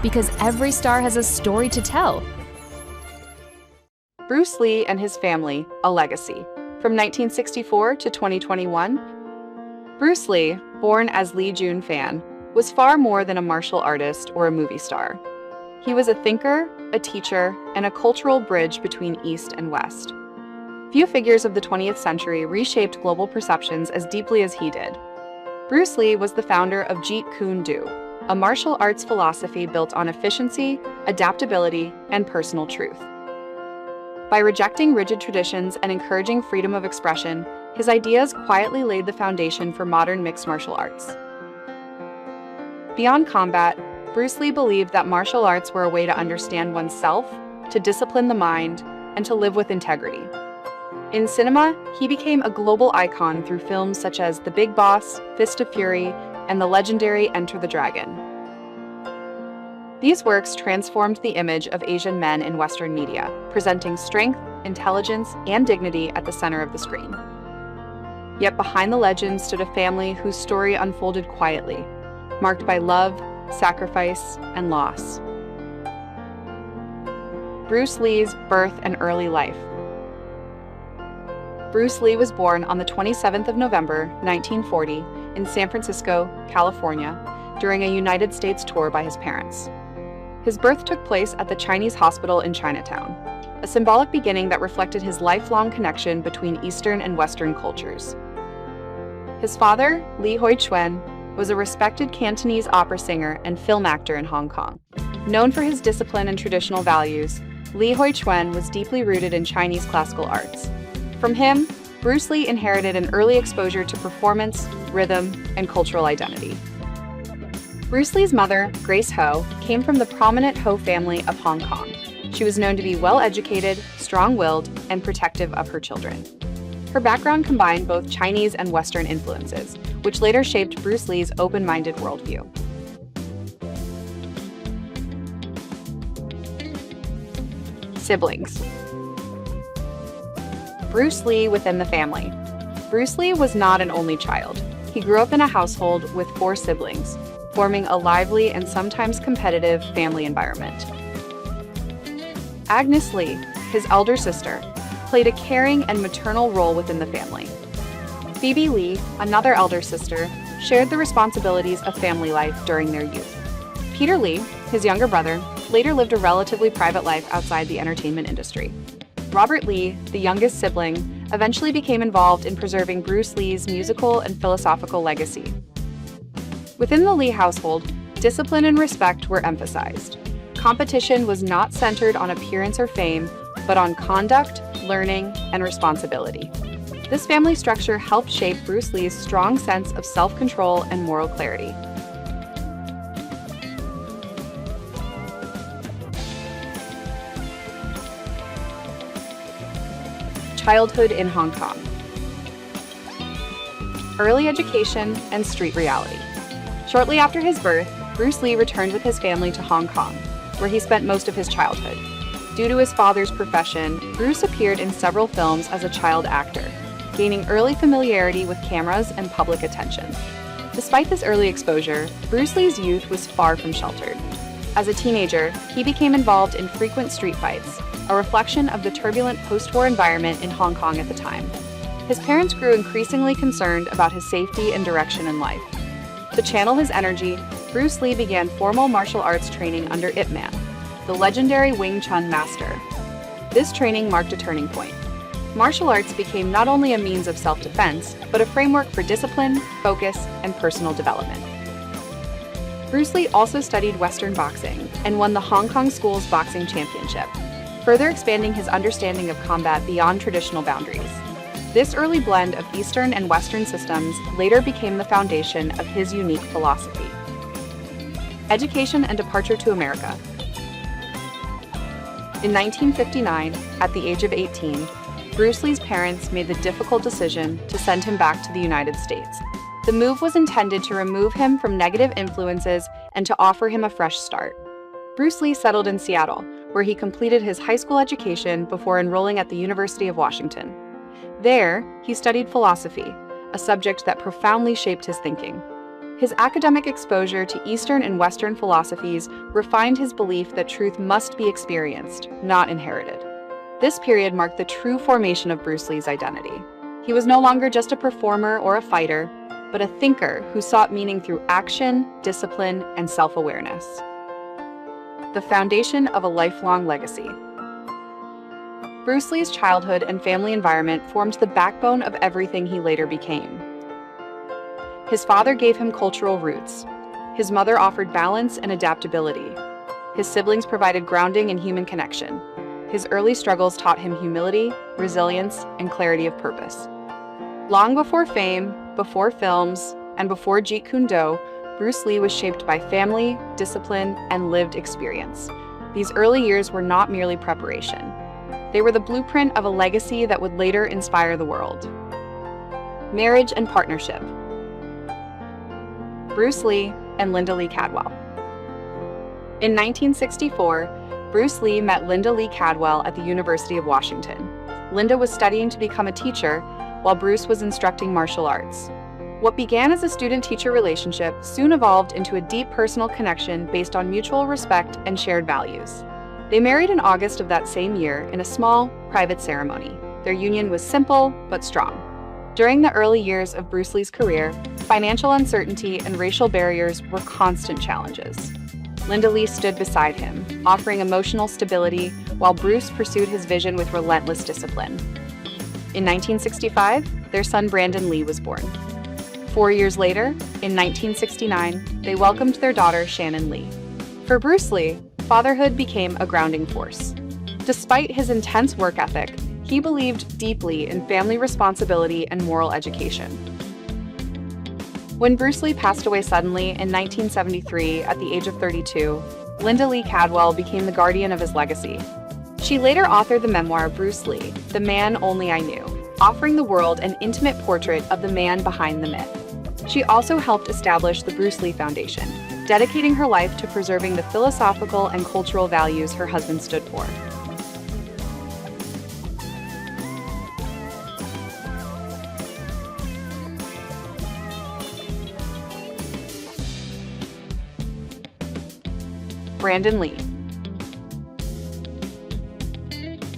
because every star has a story to tell. Bruce Lee and his family, a legacy. From 1964 to 2021, Bruce Lee, born as Lee Jun Fan, was far more than a martial artist or a movie star. He was a thinker, a teacher, and a cultural bridge between East and West. Few figures of the 20th century reshaped global perceptions as deeply as he did. Bruce Lee was the founder of Jeet Kune Do, a martial arts philosophy built on efficiency, adaptability, and personal truth. By rejecting rigid traditions and encouraging freedom of expression, his ideas quietly laid the foundation for modern mixed martial arts. Beyond combat, Bruce Lee believed that martial arts were a way to understand oneself, to discipline the mind, and to live with integrity. In cinema, he became a global icon through films such as The Big Boss, Fist of Fury, and the legendary Enter the Dragon. These works transformed the image of Asian men in Western media, presenting strength, intelligence, and dignity at the center of the screen. Yet behind the legend stood a family whose story unfolded quietly, marked by love, sacrifice, and loss. Bruce Lee's birth and early life. Bruce Lee was born on the 27th of November, 1940, in San Francisco, California, during a United States tour by his parents. His birth took place at the Chinese hospital in Chinatown, a symbolic beginning that reflected his lifelong connection between Eastern and Western cultures. His father, Lee Hoi, was a respected Cantonese opera singer and film actor in Hong Kong. Known for his discipline and traditional values, Lee Hoi was deeply rooted in Chinese classical arts. From him, Bruce Lee inherited an early exposure to performance, rhythm, and cultural identity. Bruce Lee's mother, Grace Ho, came from the prominent Ho family of Hong Kong. She was known to be well-educated, strong-willed, and protective of her children. Her background combined both Chinese and Western influences, which later shaped Bruce Lee's open-minded worldview. Siblings. Bruce Lee within the family. Bruce Lee was not an only child. He grew up in a household with 4 siblings, forming a lively and sometimes competitive family environment. Agnes Lee, his elder sister, played a caring and maternal role within the family. Phoebe Lee, another elder sister, shared the responsibilities of family life during their youth. Peter Lee, his younger brother, later lived a relatively private life outside the entertainment industry. Robert Lee, the youngest sibling, eventually became involved in preserving Bruce Lee's musical and philosophical legacy. Within the Lee household, discipline and respect were emphasized. Competition was not centered on appearance or fame, but on conduct, learning, and responsibility. This family structure helped shape Bruce Lee's strong sense of self-control and moral clarity. Childhood in Hong Kong. Early education and street reality. Shortly after his birth, Bruce Lee returned with his family to Hong Kong, where he spent most of his childhood. Due to his father's profession, Bruce appeared in several films as a child actor, gaining early familiarity with cameras and public attention. Despite this early exposure, Bruce Lee's youth was far from sheltered. As a teenager, he became involved in frequent street fights, a reflection of the turbulent post-war environment in Hong Kong at the time. His parents grew increasingly concerned about his safety and direction in life. To channel his energy, Bruce Lee began formal martial arts training under Ip Man, the legendary Wing Chun master. This training marked a turning point. Martial arts became not only a means of self-defense, but a framework for discipline, focus, and personal development. Bruce Lee also studied Western boxing and won the Hong Kong School's Boxing Championship, further expanding his understanding of combat beyond traditional boundaries. This early blend of Eastern and Western systems later became the foundation of his unique philosophy. Education and departure to America. In 1959, at the age of 18, Bruce Lee's parents made the difficult decision to send him back to the United States. The move was intended to remove him from negative influences and to offer him a fresh start. Bruce Lee settled in Seattle, where he completed his high school education before enrolling at the University of Washington. There, he studied philosophy, a subject that profoundly shaped his thinking. His academic exposure to Eastern and Western philosophies refined his belief that truth must be experienced, not inherited. This period marked the true formation of Bruce Lee's identity. He was no longer just a performer or a fighter, but a thinker who sought meaning through action, discipline, and self-awareness. The foundation of a lifelong legacy. Bruce Lee's childhood and family environment formed the backbone of everything he later became. His father gave him cultural roots. His mother offered balance and adaptability. His siblings provided grounding and human connection. His early struggles taught him humility, resilience, and clarity of purpose. Long before fame, before films, and before Jeet Kune Do, Bruce Lee was shaped by family, discipline, and lived experience. These early years were not merely preparation. They were the blueprint of a legacy that would later inspire the world. Marriage and partnership. Bruce Lee and Linda Lee Cadwell. In 1964, Bruce Lee met Linda Lee Cadwell at the University of Washington. Linda was studying to become a teacher, while Bruce was instructing martial arts. What began as a student-teacher relationship soon evolved into a deep personal connection based on mutual respect and shared values. They married in August of that same year in a small, private ceremony. Their union was simple but strong. During the early years of Bruce Lee's career, financial uncertainty and racial barriers were constant challenges. Linda Lee stood beside him, offering emotional stability, while Bruce pursued his vision with relentless discipline. In 1965, their son Brandon Lee was born. 4 years later, in 1969, they welcomed their daughter Shannon Lee. For Bruce Lee, fatherhood became a grounding force. Despite his intense work ethic, he believed deeply in family responsibility and moral education. When Bruce Lee passed away suddenly in 1973 at the age of 32, Linda Lee Cadwell became the guardian of his legacy. She later authored the memoir Bruce Lee, The Man Only I Knew, offering the world an intimate portrait of the man behind the myth. She also helped establish the Bruce Lee Foundation, dedicating her life to preserving the philosophical and cultural values her husband stood for. Brandon Lee.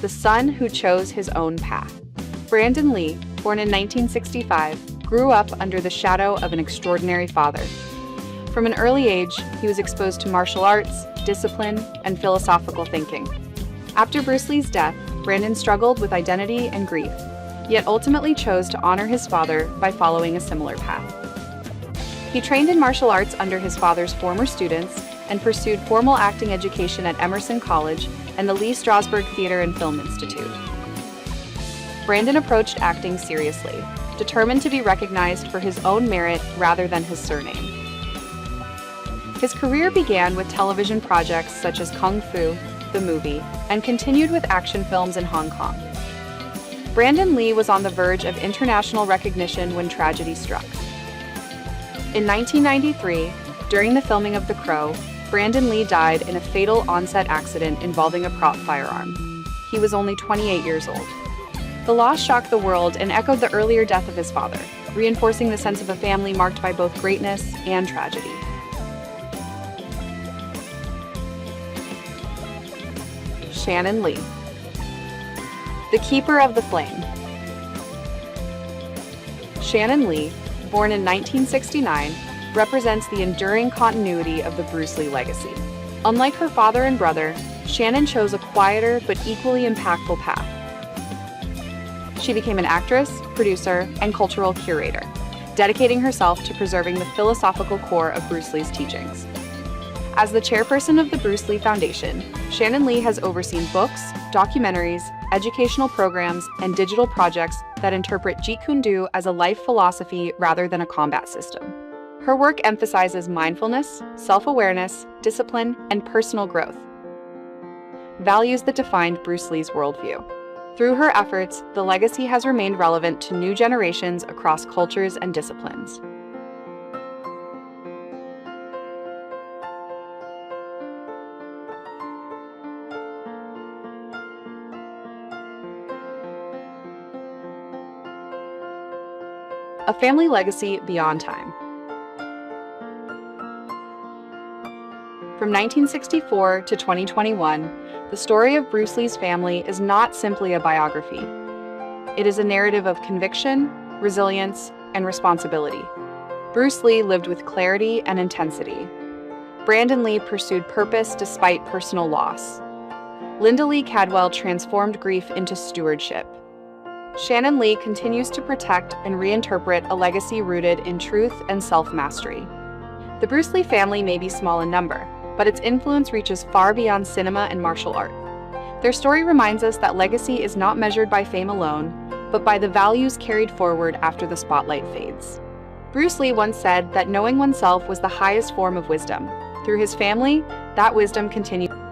The son who chose his own path. Brandon Lee, born in 1965, grew up under the shadow of an extraordinary father. From an early age, he was exposed to martial arts, discipline, and philosophical thinking. After Bruce Lee's death, Brandon struggled with identity and grief, yet ultimately chose to honor his father by following a similar path. He trained in martial arts under his father's former students and pursued formal acting education at Emerson College and the Lee Strasberg Theater and Film Institute. Brandon approached acting seriously, determined to be recognized for his own merit rather than his surname. His career began with television projects such as Kung Fu, the movie, and continued with action films in Hong Kong. Brandon Lee was on the verge of international recognition when tragedy struck. In 1993, during the filming of The Crow, Brandon Lee died in a fatal on-set accident involving a prop firearm. He was only 28 years old. The loss shocked the world and echoed the earlier death of his father, reinforcing the sense of a family marked by both greatness and tragedy. Shannon Lee. The Keeper of the Flame. Shannon Lee, born in 1969, represents the enduring continuity of the Bruce Lee legacy. Unlike her father and brother, Shannon chose a quieter but equally impactful path. She became an actress, producer, and cultural curator, dedicating herself to preserving the philosophical core of Bruce Lee's teachings. As the chairperson of the Bruce Lee Foundation, Shannon Lee has overseen books, documentaries, educational programs, and digital projects that interpret Jeet Kune Do as a life philosophy rather than a combat system. Her work emphasizes mindfulness, self-awareness, discipline, and personal growth, values that defined Bruce Lee's worldview. Through her efforts, the legacy has remained relevant to new generations across cultures and disciplines. A family legacy beyond time. From 1964 to 2021, the story of Bruce Lee's family is not simply a biography. It is a narrative of conviction, resilience, and responsibility. Bruce Lee lived with clarity and intensity. Brandon Lee pursued purpose despite personal loss. Linda Lee Cadwell transformed grief into stewardship. Shannon Lee continues to protect and reinterpret a legacy rooted in truth and self-mastery. The Bruce Lee family may be small in number, but its influence reaches far beyond cinema and martial art. Their story reminds us that legacy is not measured by fame alone, but by the values carried forward after the spotlight fades. Bruce Lee once said that knowing oneself was the highest form of wisdom. Through his family, that wisdom continues.